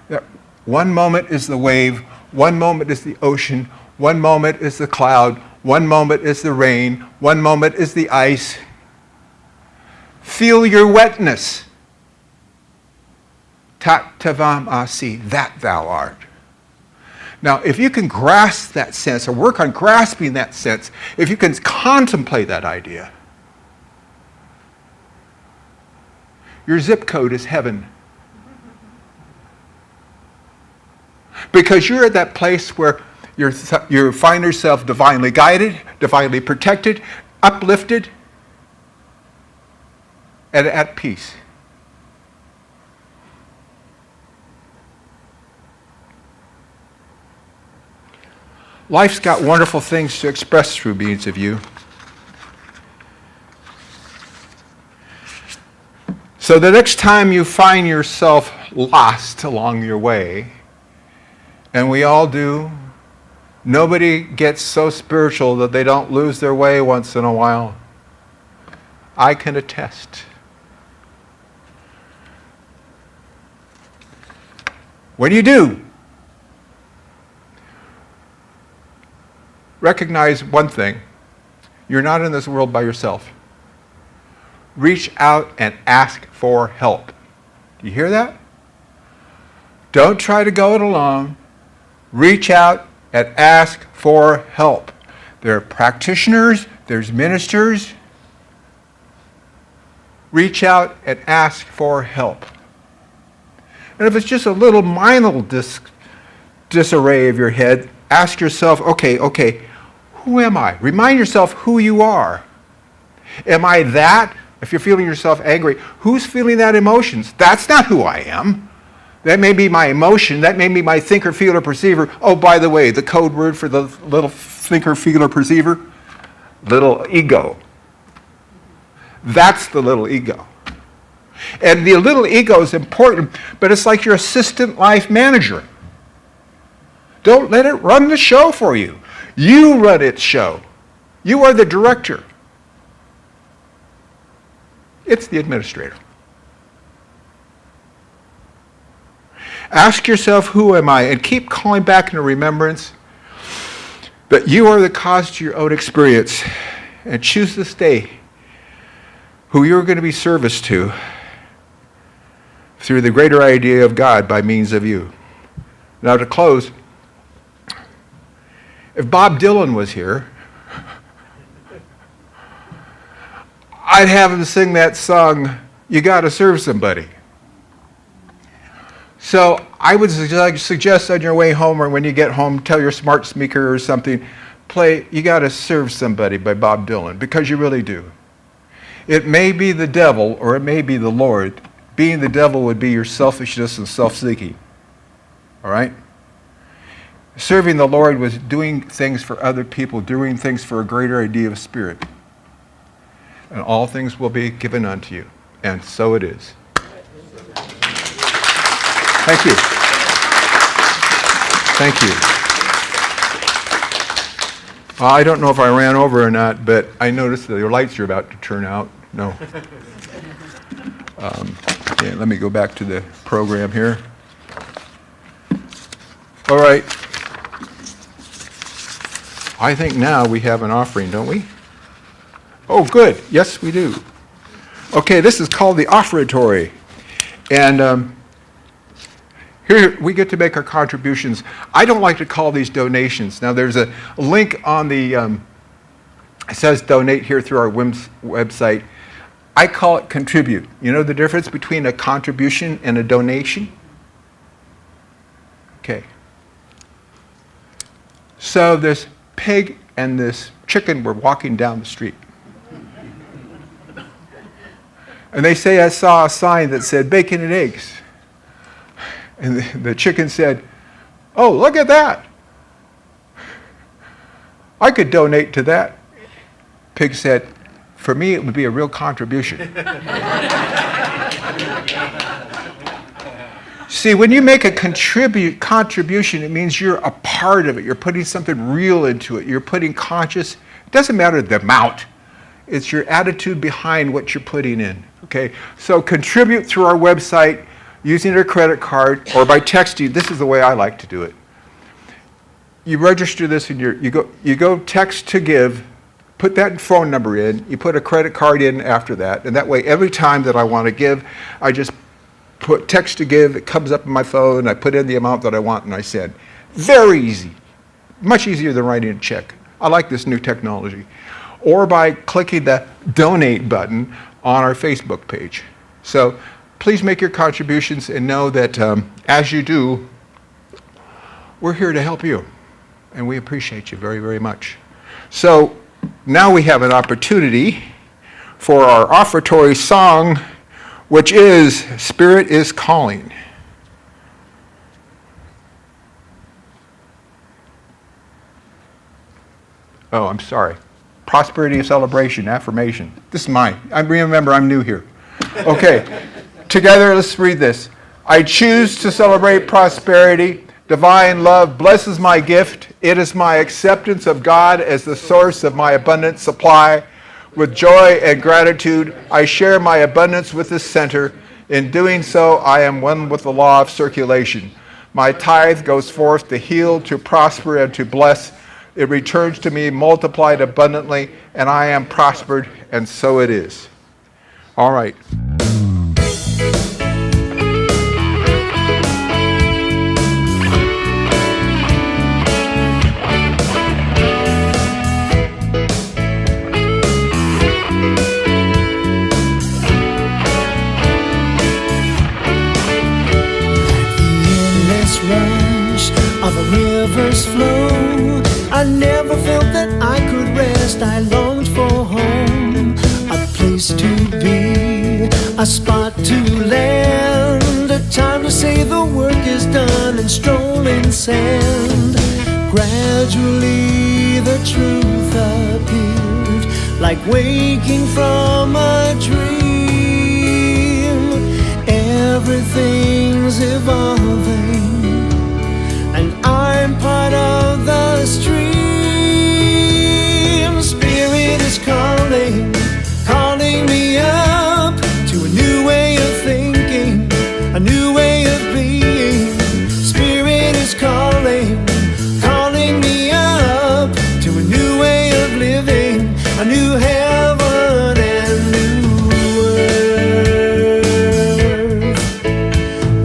That one moment is the wave, one moment is the ocean, one moment is the cloud, one moment is the rain, one moment is the ice. Feel your wetness. Tat tavam asi, that thou art. Now, if you can grasp that sense, or work on grasping that sense, if you can contemplate that idea, your zip code is heaven. Because you're at that place where you find yourself divinely guided, divinely protected, uplifted, and at peace. Life's got wonderful things to express through beings of you. So the next time you find yourself lost along your way, and we all do, nobody gets so spiritual that they don't lose their way once in a while. I can attest. What do? Recognize one thing. You're not in this world by yourself. Reach out and ask for help. Do you hear that? Don't try to go it alone. Reach out and ask for help. There are practitioners, there's ministers. Reach out and ask for help. And if it's just a little minor disarray of your head, ask yourself, okay, who am I? Remind yourself who you are. Am I that? If you're feeling yourself angry, who's feeling that emotions? That's not who I am. That may be my emotion. That may be my thinker, feeler, perceiver. Oh, by the way, the code word for the little thinker, feeler, perceiver, little ego. That's the little ego. And the little ego is important, but it's like your assistant life manager. Don't let it run the show for you. You run its show. You are the director. It's the administrator. Ask yourself, who am I? And keep calling back into remembrance that you are the cause to your own experience. And choose this day who you're going to be service to through the greater idea of God by means of you. Now to close, if Bob Dylan was here, I'd have him sing that song, "You Gotta Serve Somebody." So I would suggest on your way home or when you get home, tell your smart speaker or something, play "You Gotta Serve Somebody" by Bob Dylan, because you really do. It may be the devil or it may be the Lord. Being the devil would be your selfishness and self-seeking. All right? Serving the Lord was doing things for other people, doing things for a greater idea of spirit. And all things will be given unto you. And so it is. Thank you. Thank you. I don't know if I ran over or not, but I noticed that your lights are about to turn out. No. Okay, let me go back to the program here. All right. I think now we have an offering, don't we? Oh, good. Yes, we do. Okay, this is called the offertory. And here we get to make our contributions. I don't like to call these donations. Now, there's a link on the, it says donate here through our website. I call it contribute. You know the difference between a contribution and a donation? Okay. So this pig and this chicken were walking down the street. And they say, I saw a sign that said bacon and eggs. And the chicken said, oh, look at that. I could donate to that. Pig said, for me, it would be a real contribution. See, when you make a contribution, it means you're a part of it. You're putting something real into it. You're putting conscious. It doesn't matter the amount. It's your attitude behind what you're putting in. Okay? So contribute through our website using a credit card or by texting. This is the way I like to do it. You register this in you go text to give. Put that phone number in. You put a credit card in after that. And that way, every time that I want to give, I just put text to give. It comes up on my phone. I put in the amount that I want and I send. Very easy. Much easier than writing a check. I like this new technology. Or by clicking the donate button on our Facebook page. So please make your contributions and know that as you do, we're here to help you. And we appreciate you very, very much. So now we have an opportunity for our offertory song, which is Spirit is Calling. Oh, I'm sorry. Prosperity of celebration, affirmation. This is mine. Remember, I'm new here. Okay. Together, let's read this. I choose to celebrate prosperity. Divine love blesses my gift. It is my acceptance of God as the source of my abundant supply. With joy and gratitude, I share my abundance with the center. In doing so, I am one with the law of circulation. My tithe goes forth to heal, to prosper, and to bless. It returns to me multiplied abundantly, and I am prospered, and so it is. All right. Of a river's flow, I never felt that I could rest. I longed for home, a place to be, a spot to land, a time to say the work is done and stroll in sand. Gradually the truth appeared, like waking from a dream. Everything's evolving, and I'm part of the stream. Spirit is calling, calling me up to a new way of thinking, a new way of being. Spirit is calling, calling me up to a new way of living, a new heaven and new earth.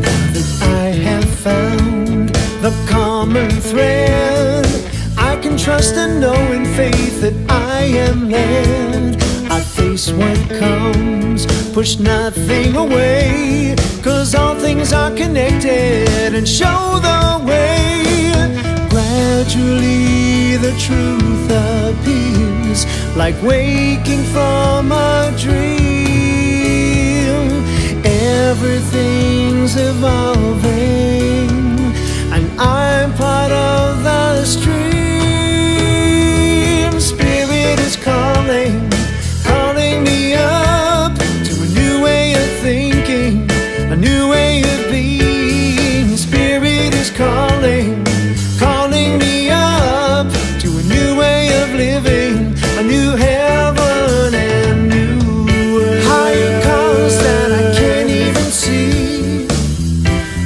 Now that I have found the common thread, I can trust and know in faith that I am led. I face what comes, push nothing away, 'cause all things are connected and show the way. Gradually the truth appears, like waking from a dream. Everything's evolving, and I'm part of the stream. Spirit is calling, calling me up to a new way of thinking, a new way of being. Spirit is calling, calling me up to a new way of living, a new heaven and new earth. Higher cause that I can't even see,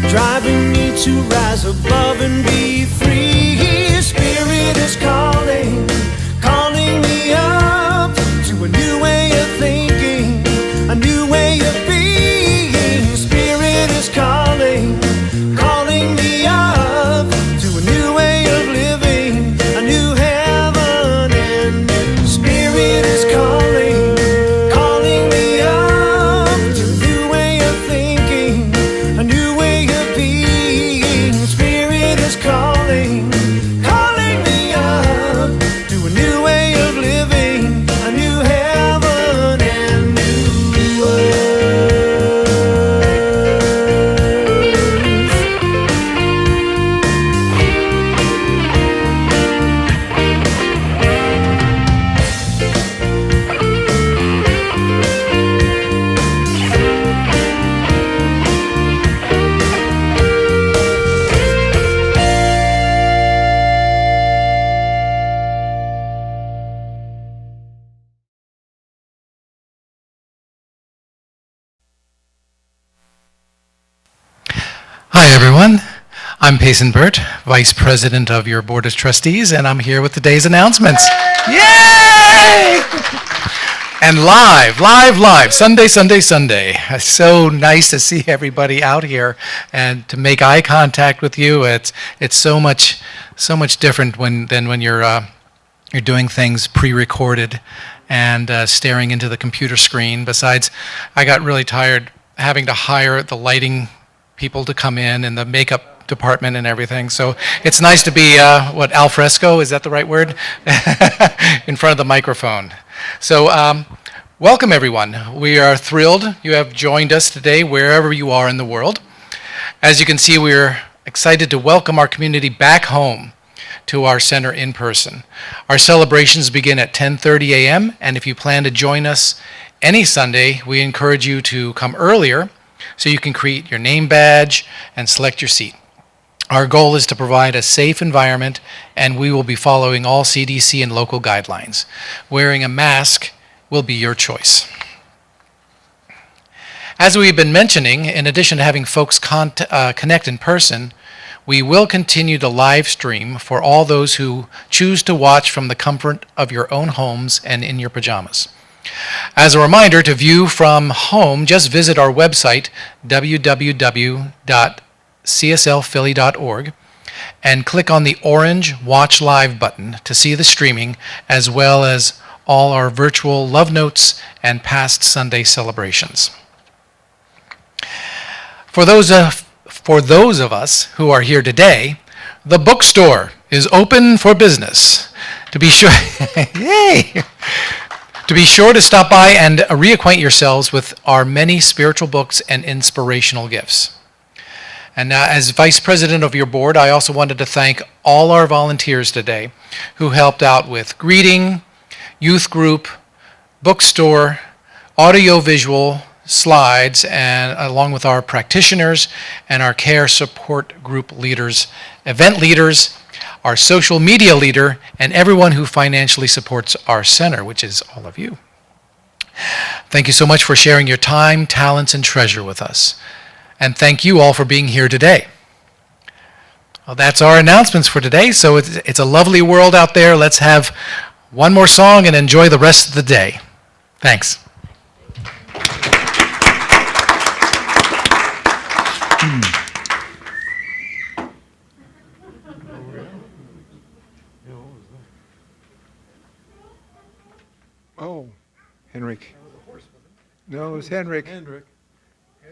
driving me to rise above and be free. Spirit is calling, calling me up to a new way of thinking, a new way of being. Spirit is calling, calling me up to a new way of living, a new heaven and new. Spirit is calling, calling me up to a new way of thinking, a new way of being. Spirit is calling, calling me up to a new way of living, a new heaven and new earth. Hi, everyone. I'm Payson Burt, Vice President of your Board of Trustees, and I'm here with today's announcements. Yay! And live, Sunday. It's so nice to see everybody out here and to make eye contact with you. It's so much different than when you're doing things pre-recorded and staring into the computer screen. Besides, I got really tired having to hire the lighting people to come in and the makeup department and everything. So it's nice to be, al fresco, is that the right word? In front of the microphone. So welcome everyone. We are thrilled you have joined us today wherever you are in the world. As you can see, we're excited to welcome our community back home to our center in person. Our celebrations begin at 10:30 a.m. and if you plan to join us any Sunday, we encourage you to come earlier so you can create your name badge and select your seat. Our goal is to provide a safe environment, and we will be following all CDC and local guidelines. Wearing a mask will be your choice. As we've been mentioning, in addition to having folks connect in person, we will continue to live stream for all those who choose to watch from the comfort of your own homes and in your pajamas. As a reminder, to view from home, just visit our website, www.cslphilly.org, and click on the orange Watch Live button to see the streaming, as well as all our virtual love notes and past Sunday celebrations. For those of us who are here today, the bookstore is open for business. To be sure, yay! To be sure to stop by and reacquaint yourselves with our many spiritual books and inspirational gifts. And now, as Vice President of your board, I also wanted to thank all our volunteers today who helped out with greeting, youth group, bookstore, audio-visual slides, and along with our practitioners and our care support group leaders, event leaders, our social media leader, and everyone who financially supports our center, which is all of you. Thank you so much for sharing your time, talents, and treasure with us. And thank you all for being here today. Well, that's our announcements for today. So it's a lovely world out there. Let's have one more song and enjoy the rest of the day. Thanks. Oh, Henrik. No, it was Henrik. Henrik.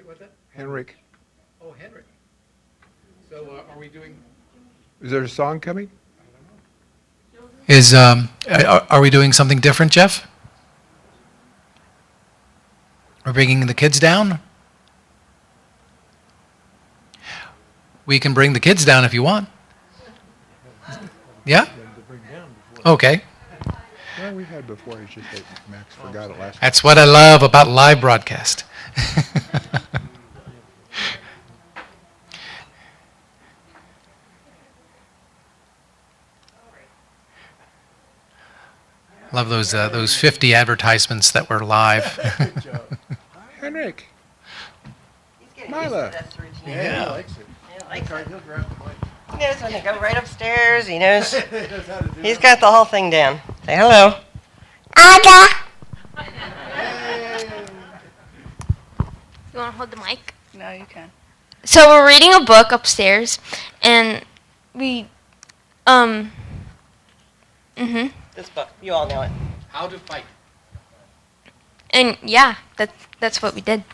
What's that? Henrik. Oh, Henrik. So are we doing? Is there a song coming? Are we doing something different, Jeff? We're bringing the kids down? We can bring the kids down if you want. Yeah? Okay. Well, we had before. It's just that Max forgot it last time. That's what I love about live broadcast. Love those 50 advertisements that were live. Henrik. Mila. Yeah. He likes it. He knows when to go right upstairs. He knows. He's got the whole thing down. Say hello. You want to hold the mic? No, you can. So we're reading a book upstairs, and we, This book, you all know it. How to fight. And yeah, that's what we did.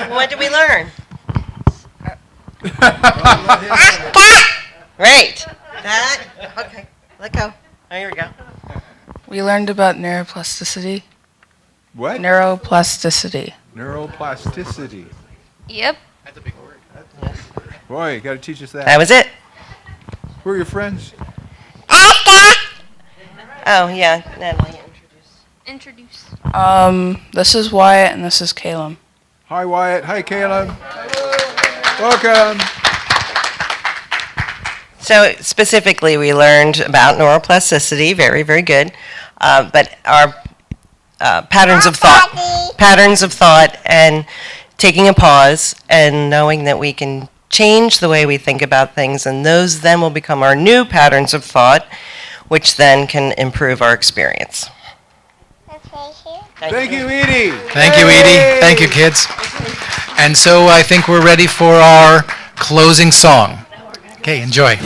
What did we learn? Right. That. Okay. Let go. Oh, here we go. We learned about neuroplasticity. What? Neuroplasticity. Neuroplasticity. Yep. That's a big word. Boy, you got to teach us that. That was it. Who are your friends? Oh, yeah. Natalie, Introduce. This is Wyatt and this is Caleb. Hi, Wyatt. Hi, Caleb. Welcome. So specifically, we learned about neuroplasticity. Very, very good. But our patterns of thought, and taking a pause and knowing that we can change the way we think about things, and those then will become our new patterns of thought, which then can improve our experience. Thank you, Edie. Thank you, Edie. Thank you, kids. And so I think we're ready for our closing song. Okay, enjoy.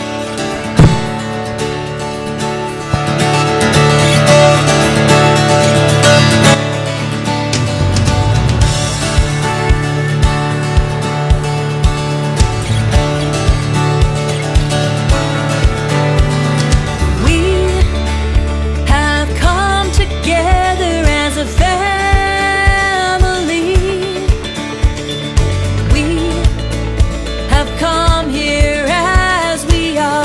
Come here as we are.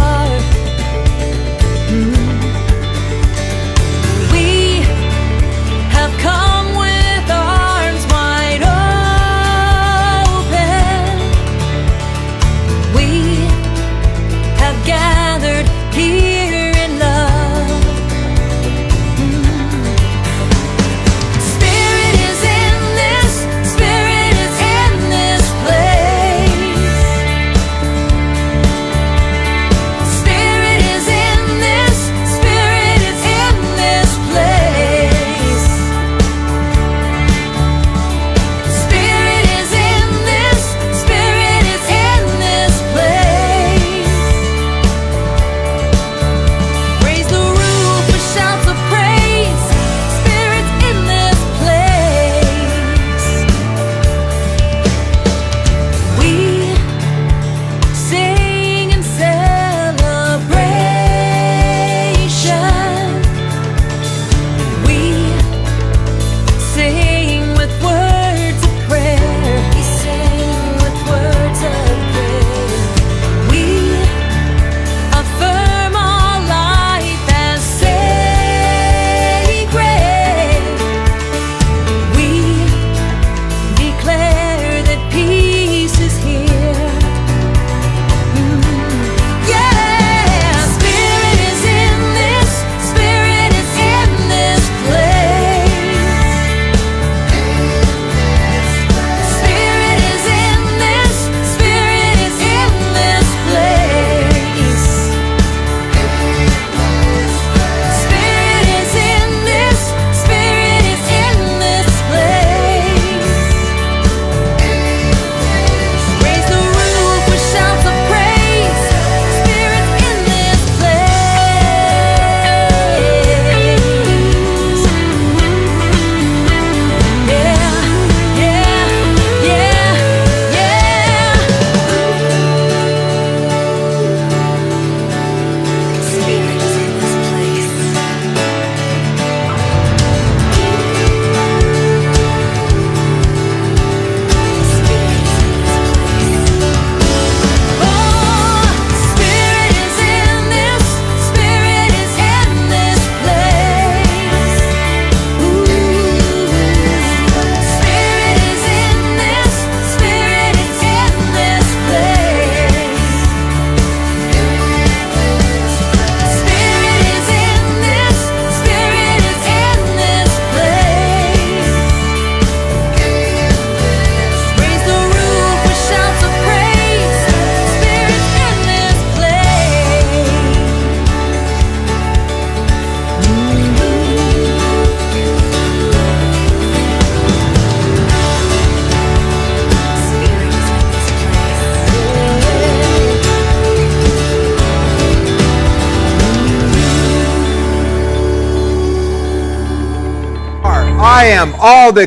I am all the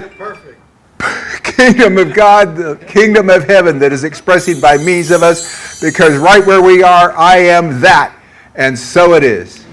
kingdom of God, the kingdom of heaven that is expressing by means of us, because right where we are, I am that. And so it is.